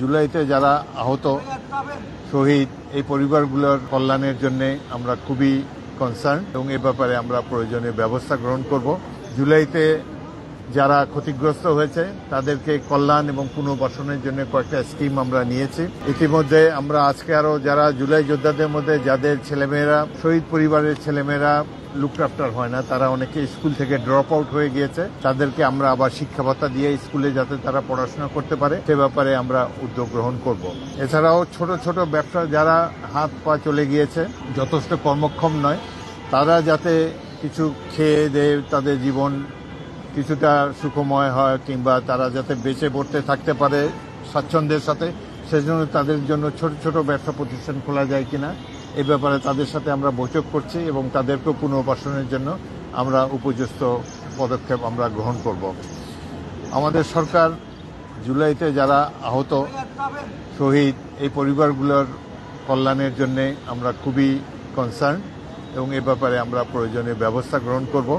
জুলাইতে যারা আহত শহীদ এই পরিবারগুলোর কল্যাণের জন্য আমরা খুবই কনসার্ন এবং এ ব্যাপারে আমরা প্রয়োজনীয় ব্যবস্থা গ্রহণ করব। জুলাইতে যারা ক্ষতিগ্রস্ত হয়েছে তাদেরকে কল্যাণ এবং পুনর্বাসনের জন্য কয়েকটা স্কিম আমরা নিয়েছি। ইতিমধ্যে আমরা আজকে আরো যারা জুলাই যোদ্ধাদের মধ্যে যাদের ছেলেমেয়েরা শহীদ পরিবারের ছেলেমেয়েরা লুকড আফটার হয় না, তারা অনেকে স্কুল থেকে ড্রপ আউট হয়ে গিয়েছে, তাদেরকে আমরা আবার শিক্ষা ভাতা দিয়ে স্কুলে যাতে তারা পড়াশোনা করতে পারে সে ব্যাপারে আমরা উদ্যোগ গ্রহণ করব। এছাড়াও ছোট ছোট ব্যবসা যারা হাত পা চলে গিয়েছে, যথেষ্ট কর্মক্ষম নয়, তারা যাতে কিছু খেয়ে দেয় তাদের জীবন কিছুটা সুখময় হয় কিংবা তারা যাতে বেঁচে পড়তে থাকতে পারে স্বাচ্ছন্দ্যের সাথে, সেজন্য তাদের জন্য ছোট ছোট ব্যবসা প্রতিষ্ঠান খোলা যায় কিনা এ ব্যাপারে তাদের সাথে আমরা বৈঠক করছি এবং তাদেরকেও পুনর্বাসনের জন্য আমরা উপযুক্ত পদক্ষেপ আমরা গ্রহণ করব। আমাদের সরকার জুলাইতে যারা আহত শহীদ এই পরিবারগুলোর কল্যাণের জন্য আমরা খুবই কনসার্ন এবং এ ব্যাপারে আমরা প্রয়োজনীয় ব্যবস্থা গ্রহণ করব।